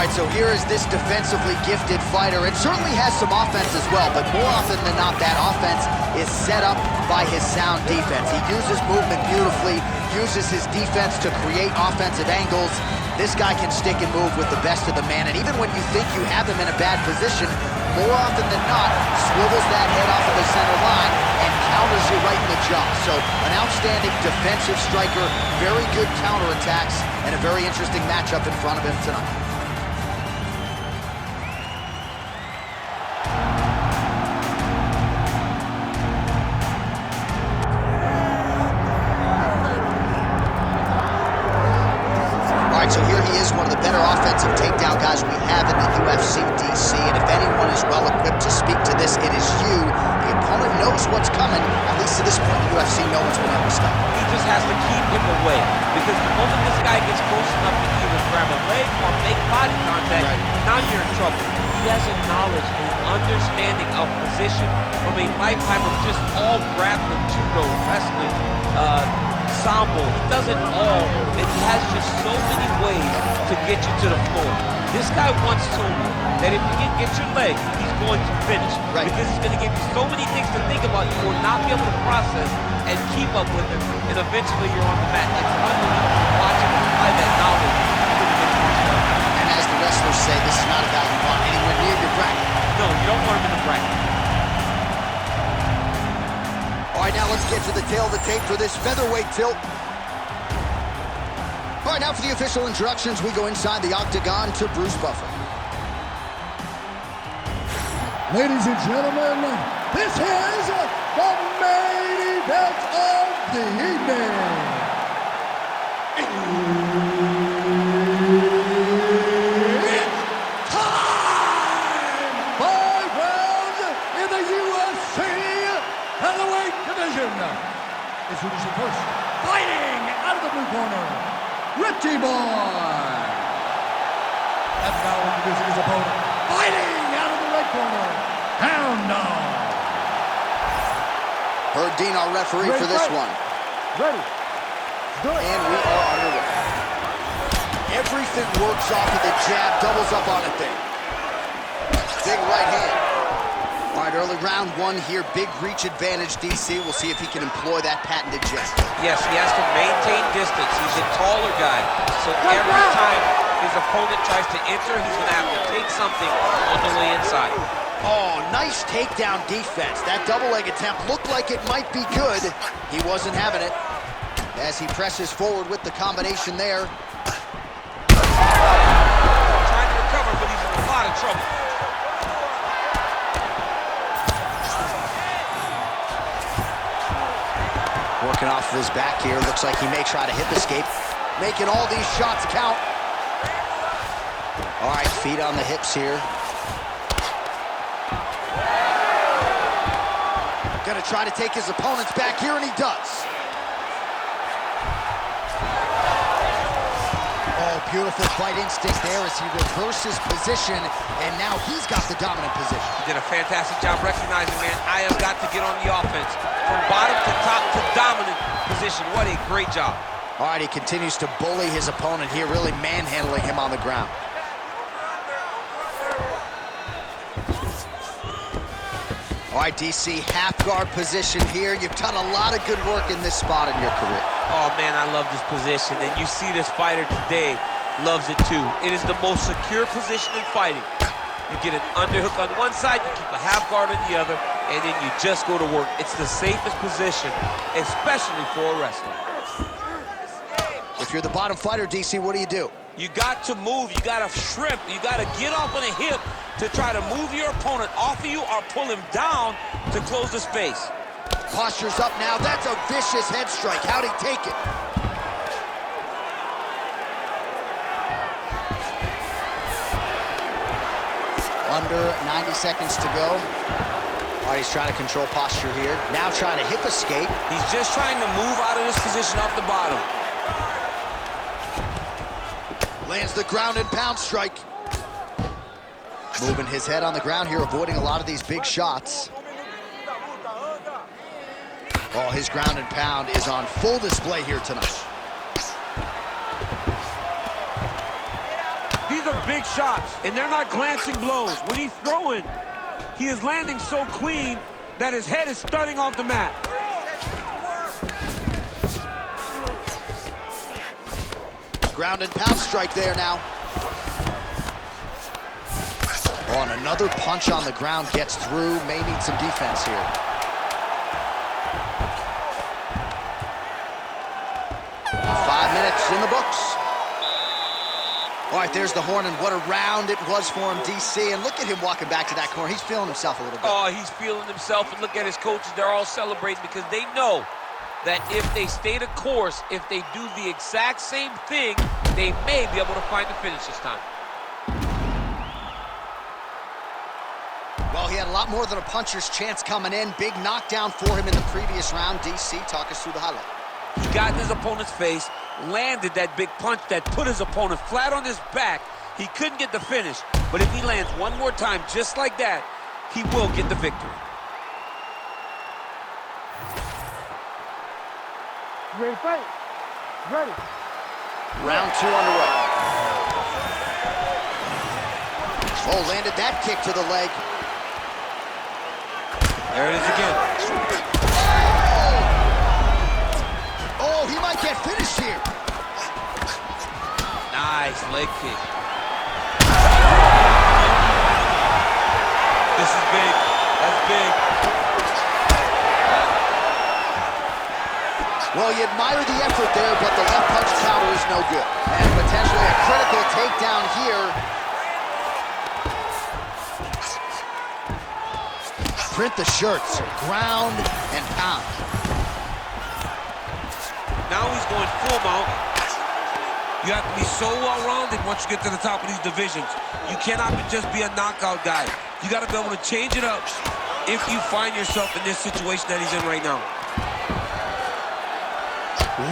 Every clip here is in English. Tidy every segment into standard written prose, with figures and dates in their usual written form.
right, so here is this defensively gifted fighter. It certainly has some offense as well, but more often than not, that offense is set up by his sound defense. He uses movement beautifully, uses his defense to create offensive angles. This guy can stick and move with the best of the man, and even when you think you have him in a bad position, more often than not, swivels that head off of the center line and counters you right in the jaw. So an outstanding defensive striker, very good counterattacks, and a very interesting matchup in front of him tonight. So here he is, one of the better offensive takedown guys we have in the UFC, DC, and if anyone is well-equipped to speak to this, it is you. The opponent knows what's coming. At least to this point in the UFC, no one's been able to stop him. He just has to keep him away, because the moment this guy gets close enough to either grab a leg or make body contact, now you're in trouble. He has a knowledge and understanding of position from a lifetime of just all grappling, judo, wrestling, sambo. He does it all, and he has just so many ways to get you to the floor. This guy once told me that if you can get your leg, he's going to finish. Because he's going to give you so many things to think about, you will not be able to process and keep up with him, and eventually you're on the mat. It's unbelievable watching him apply that knowledge. And as the wrestlers say, this is not a guy you want anywhere near your bracket. No, you don't want him in the bracket. All right, now let's get to the tail of the tape for this featherweight tilt. All right, now for the official introductions, we go inside the octagon to Bruce Buffer. Ladies and gentlemen, this is the main event of the evening. It's time! 5 rounds in the UFC featherweight division. Introducing first, fighting out of the blue corner, Richie Boy. And now introducing his opponent, fighting out of the red corner, Hound Dog. Herb Dean, our referee for this one. Ready. Do it. And we are underway. Everything works off of the jab, doubles up on it there. Big right hand. All right, early round one here, big reach advantage, DC. We'll see if he can employ that patented jab. Yes, he has to maintain distance. He's a taller guy, so every time his opponent tries to enter, he's going to have to take something on the way inside. Oh, nice takedown defense. That double leg attempt looked like it might be good. He wasn't having it as he presses forward with the combination there. Trying to recover, but he's in a lot of trouble. Working off of his back here. Looks like he may try to hip escape. Making all these shots count. All right, feet on the hips here. Gonna try to take his opponent's back here, and he does. Oh, beautiful fight instinct there as he reverses position, and now he's got the dominant position. He did a fantastic job recognizing, man, I have got to get on the offense. From bottom to top to dominant position. What a great job. All right, he continues to bully his opponent here, really manhandling him on the ground. All right, DC, half guard position here. You've done a lot of good work in this spot in your career. Oh, man, I love this position. And you see this fighter today loves it, too. It is the most secure position in fighting. You get an underhook on one side, you keep a half guard on the other, and then you just go to work. It's the safest position, especially for a wrestler. If you're the bottom fighter, DC, what do? You got to move, you got to shrimp, you got to get off on a hip to try to move your opponent off of you or pull him down to close the space. Posture's up now. That's a vicious head strike. How'd he take it? Under 90 seconds to go. All right, he's trying to control posture here. Now trying to hip escape. He's just trying to move out of this position off the bottom. Lands the ground and pound strike. Moving his head on the ground here, avoiding a lot of these big shots. Oh, his ground and pound is on full display here tonight. He's are big shots, and they're not glancing blows. When he's throwing, he is landing so clean that his head is starting off the mat. Ground and pound strike there now. Oh, and another punch on the ground gets through. May need some defense here. In the books. All right, there's the horn, and what a round it was for him, DC. And look at him walking back to that corner. He's feeling himself a little bit. Oh, he's feeling himself, and look at his coaches. They're all celebrating because they know that if they stay the course, if they do the exact same thing, they may be able to find the finish this time. Well, he had a lot more than a puncher's chance coming in. Big knockdown for him in the previous round. DC, talk us through the highlight. He got in his opponent's face, landed that big punch that put his opponent flat on his back. He couldn't get the finish, but if he lands one more time just like that, he will get the victory. Ready to fight? Ready. Round 2 underway. Oh, landed that kick to the leg. There it is again. Oh, he might get finished here. Nice leg kick. This is big. That's big. Well, you admire the effort there, but the left punch counter is no good. And potentially a critical takedown here. Print the shirts, ground and pound. Now he's going full mount. You have to be so well-rounded once you get to the top of these divisions. You cannot just be a knockout guy. You got to be able to change it up if you find yourself in this situation that he's in right now.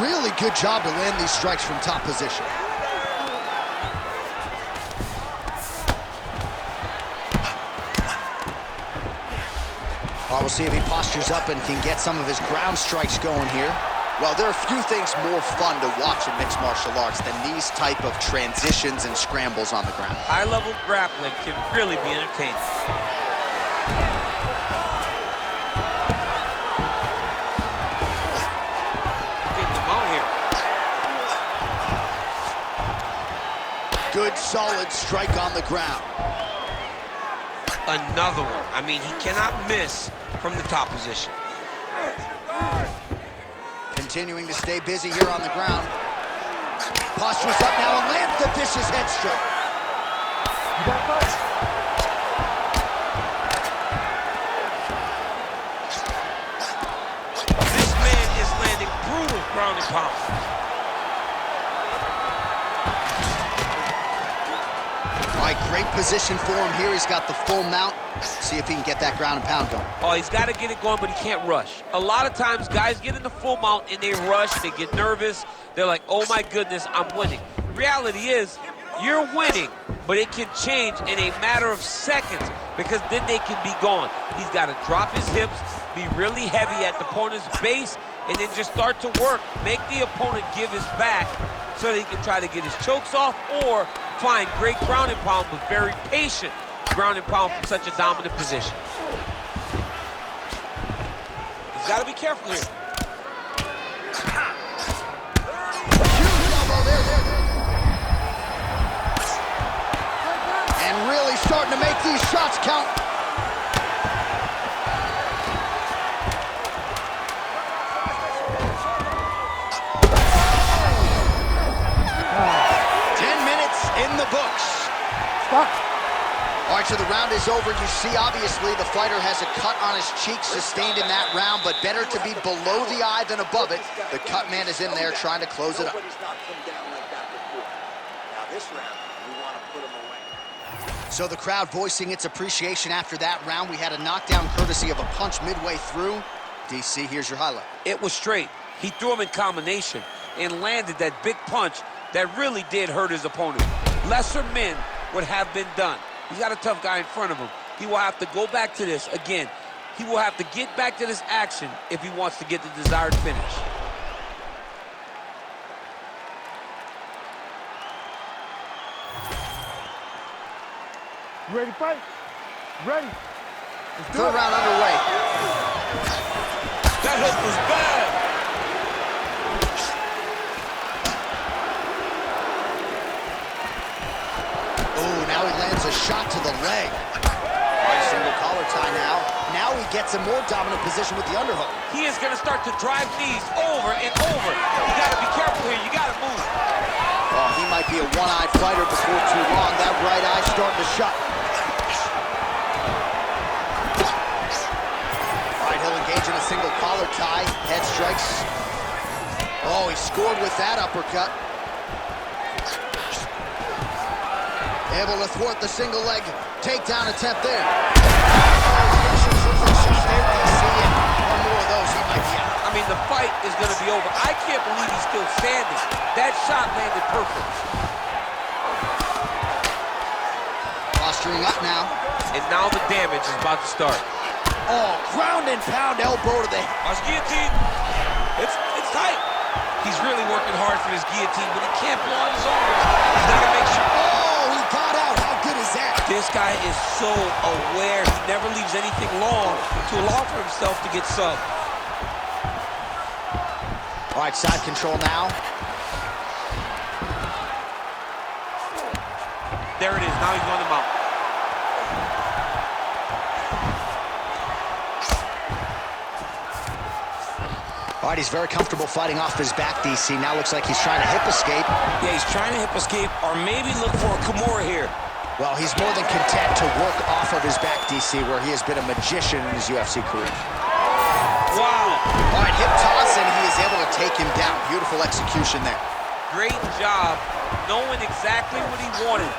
Really good job to land these strikes from top position. We'll see if he postures up and can get some of his ground strikes going here. Well, there are a few things more fun to watch in mixed martial arts than these type of transitions and scrambles on the ground. High-level grappling can really be entertaining. Getting them out here. Good, solid strike on the ground. Another one. I mean, he cannot miss from the top position. Continuing to stay busy here on the ground. Postures up now and lands the vicious head strike. This man is landing brutal ground and pound. All right, great position for him here. He's got the full mount. See if he can get that ground and pound going. Oh, he's got to get it going, but he can't rush. A lot of times, guys get in the full mount and they rush, they get nervous. They're like, oh my goodness, I'm winning. Reality is, you're winning, but it can change in a matter of seconds because then they can be gone. He's got to drop his hips, be really heavy at the opponent's base, and then just start to work. Make the opponent give his back so that he can try to get his chokes off or find great ground and pound, but very patient ground and pound from such a dominant position. He's got to be careful here. And really starting to make these shots count. In the books. Stop. All right, so the round is over. You see, obviously, the fighter has a cut on his cheek sustained in that round, but better to be below the eye than above it. The cut man is in there trying to close it up. So the crowd voicing its appreciation after that round. We had a knockdown courtesy of a punch midway through. DC, here's your highlight. It was straight. He threw him in combination and landed that big punch that really did hurt his opponent. Lesser men would have been done. He's got a tough guy in front of him. He will have to go back to this again. He will have to get back to this action if he wants to get the desired finish. You ready to fight? Ready. Third round underway. That hook was bad. Ooh, now he lands a shot to the leg. All right, single collar tie now. Now he gets a more dominant position with the underhook. He is going to start to drive knees over and over. You got to be careful here. You got to move. Oh, he might be a one-eyed fighter before too long. That right eye starting to shut. All right, he'll engage in a single collar tie. Head strikes. Oh, he scored with that uppercut. Able to thwart the single leg takedown attempt there. One more of those, he might be out. I mean, the fight is going to be over. I can't believe he's still standing. That shot landed perfect. Posturing up now. And now the damage is about to start. Oh, ground and pound elbow to the head. Watch guillotine. It's tight. He's really working hard for this guillotine, but he can't blow out his arms. He's got to make sure. Oh, he got out. How good is that? This guy is so aware. He never leaves anything long to allow for himself to get subbed. All right, side control now. There it is. Now he's on the mount. All right, he's very comfortable fighting off his back, DC. Now looks like he's trying to hip escape. Yeah, he's trying to hip escape or maybe look for a Kimura here. Well, he's more than content to work off of his back, DC, where he has been a magician in his UFC career. Wow. All right, hip toss, and he is able to take him down. Beautiful execution there. Great job knowing exactly what he wanted.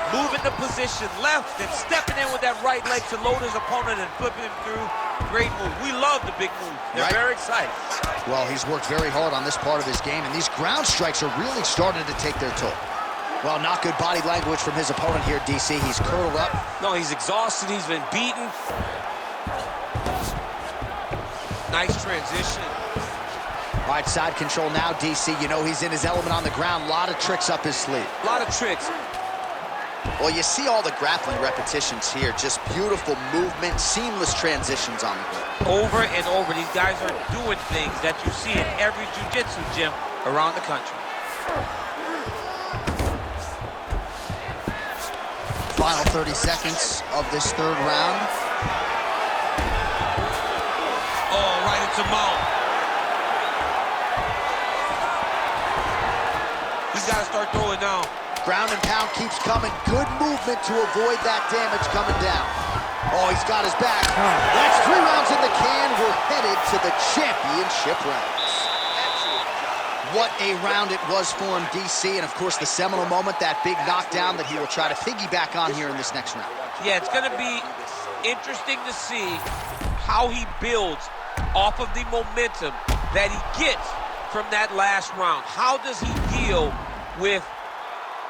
Moving the position left and stepping in with that right leg to load his opponent and flipping him through. Great move. We love the big move. They're very excited. Well, he's worked very hard on this part of his game, and these ground strikes are really starting to take their toll. Well, not good body language from his opponent here, DC. He's curled up. No, he's exhausted. He's been beaten. Nice transition. All right, side control now, DC. You know he's in his element on the ground. A lot of tricks up his sleeve. A lot of tricks. Well, you see all the grappling repetitions here. Just beautiful movement, seamless transitions on the ground. Over and over, these guys are doing things that you see in every jiu-jitsu gym around the country. Final 30 seconds of this third round. Oh, right into mount. He's got to start throwing now. Ground and pound keeps coming. Good movement to avoid that damage coming down. Oh, he's got his back. That's 3 rounds in the can. We're headed to the championship rounds. What a round it was for him, DC. And, of course, the seminal moment, that big knockdown that he will try to piggyback on here in this next round. Yeah, it's going to be interesting to see how he builds off of the momentum that he gets from that last round. How does he deal with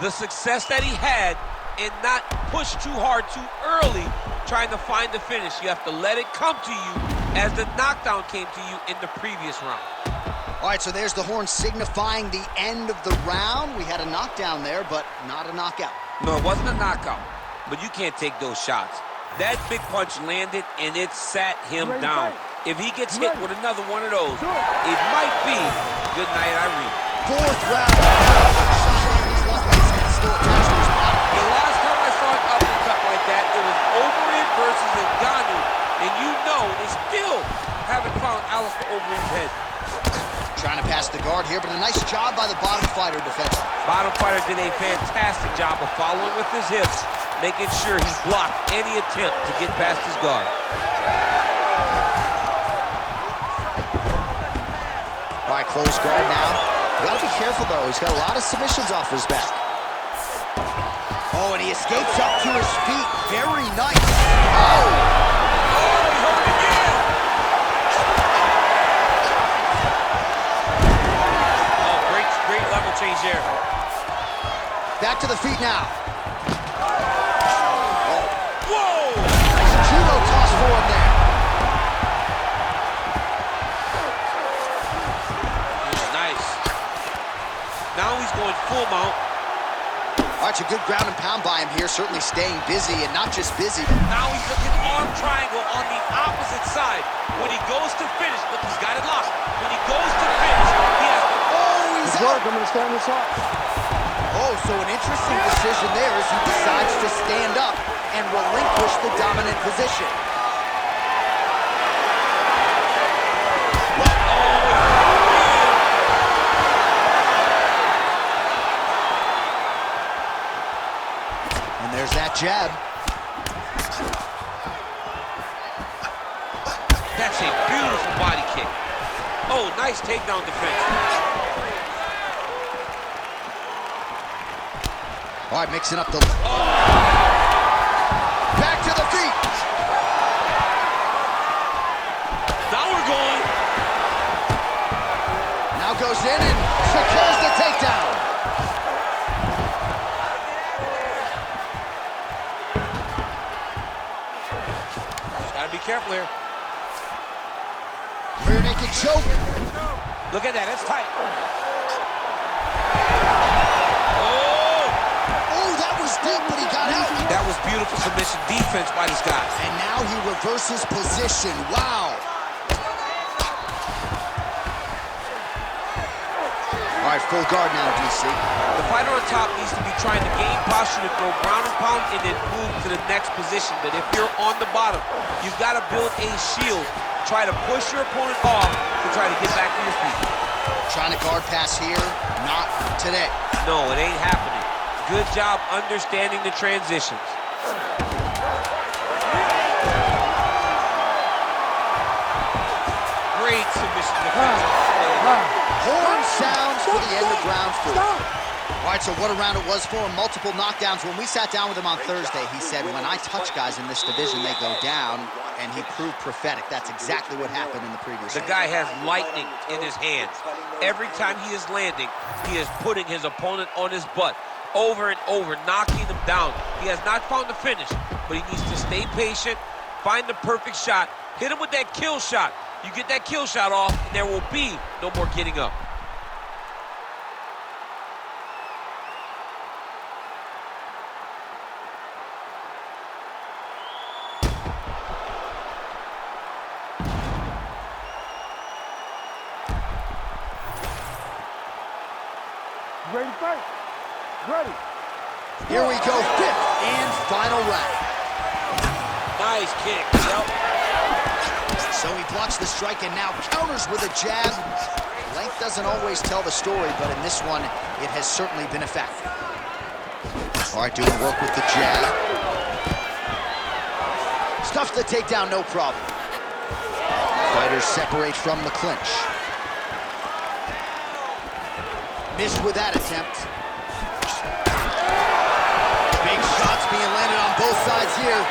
the success that he had and not push too hard too early trying to find the finish? You have to let it come to you as the knockdown came to you in the previous round. All right, so there's the horn signifying the end of the round. We had a knockdown there, but not a knockout. No, it wasn't a knockout, but you can't take those shots. That big punch landed and it sat him down. If he gets hit with another one of those, it might be good night, Irene. 4th round. Still attached to his body. The last time I saw an uppercut like that, it was Overeem versus Ngannou, and you know they still haven't found Alistair Overeem's head. Trying to pass the guard here, but a nice job by the bottom fighter defense. Bottom fighter did a fantastic job of following with his hips, making sure he blocked any attempt to get past his guard. All right, close guard now. You gotta be careful, though. He's got a lot of submissions off his back. Oh, and he escapes up to his feet. Very nice. Oh! He hurt again. Oh, great level change there. Back to the feet now. Oh. Whoa! Nice judo toss for him there. Nice. Now he's going full mount. All right, it's a good ground and pound by him here, certainly staying busy, and not just busy. Now he's looking arm triangle on the opposite side. When he goes to finish, look, he's got it locked. When he goes to finish, he has to... Oh, he's out. I'm going to stand this up. Oh, so an interesting decision there as he decides to stand up and relinquish the dominant position. And there's that jab. That's a beautiful body kick. Oh, nice takedown defense. All right, mixing up the... Back to the feet. Now we're going. Now goes in and secures the takedown. Gotta be careful here. Rear naked choke. Look at that, that's tight. Deep, but he got out. That was beautiful submission defense by this guy. And now he reverses position. Wow. All right, full guard now, DC. The fighter on top needs to be trying to gain posture to throw ground and pound and then move to the next position. But if you're on the bottom, you've got to build a shield. Try to push your opponent off to try to get back to your feet. Trying to guard pass here. Not today. No, it ain't happening. Good job understanding the transitions. Great submission defense. Horn sounds for the end of round 4. All right, so what a round it was for him. Multiple knockdowns. When we sat down with him on Thursday, he said, when I touch guys in this division, they go down, and he proved prophetic. That's exactly what happened in the previous The round. guy has lightning in his hands. Every time he is landing, he is putting his opponent on his butt. Over and over, knocking him down. He has not found the finish, but he needs to stay patient, find the perfect shot, hit him with that kill shot. You get that kill shot off, and there will be no more getting up. Ready to fight? Ready. Here we go, 5th and final round. Nice kick. Yep. So he blocks the strike and now counters with a jab. Length doesn't always tell the story, but in this one, it has certainly been effective. All right, doing work with the jab. Stuffs the takedown, no problem. Fighters separate from the clinch. Missed with that attempt. Big shots being landed on both sides here.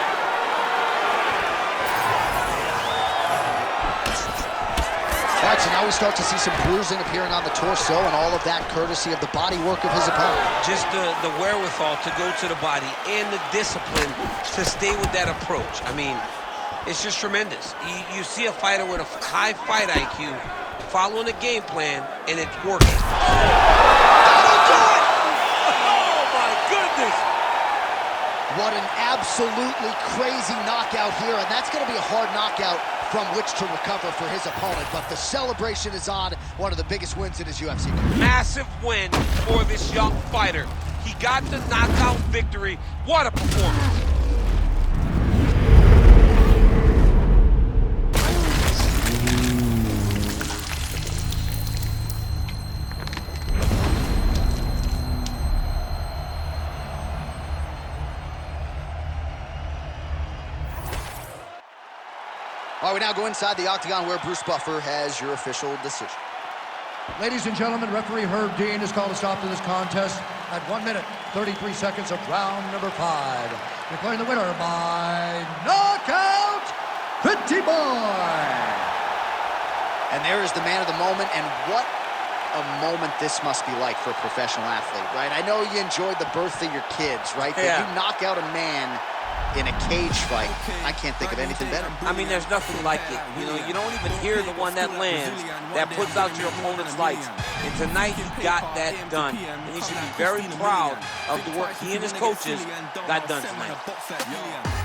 All right, so now we start to see some bruising appearing on the torso, and all of that courtesy of the body work of his opponent. Just the wherewithal to go to the body and the discipline to stay with that approach. I mean, it's just tremendous. You see a fighter with a high fight IQ following a game plan, and it's working. That'll do it! Oh, my goodness! What an absolutely crazy knockout here, and that's going to be a hard knockout from which to recover for his opponent, but the celebration is on. One of the biggest wins in his UFC career. Massive win for this young fighter. He got the knockout victory. What a performance. All right, we now go inside the octagon where Bruce Buffer has your official decision. Ladies and gentlemen, referee Herb Dean has called a stop to this contest at 1 minute, 33 seconds of round number 5. Declaring the winner by knockout, Pitbull. And there is the man of the moment, and what a moment this must be like for a professional athlete, right? I know you enjoyed the birth of your kids, right? Yeah. But you knock out a man in a cage fight. I can't think of anything better. I mean, there's nothing like it. You know, you don't even hear the one that lands, that puts out your opponent's lights. And tonight, he got that done. And he should be very proud of the work he and his coaches got done tonight.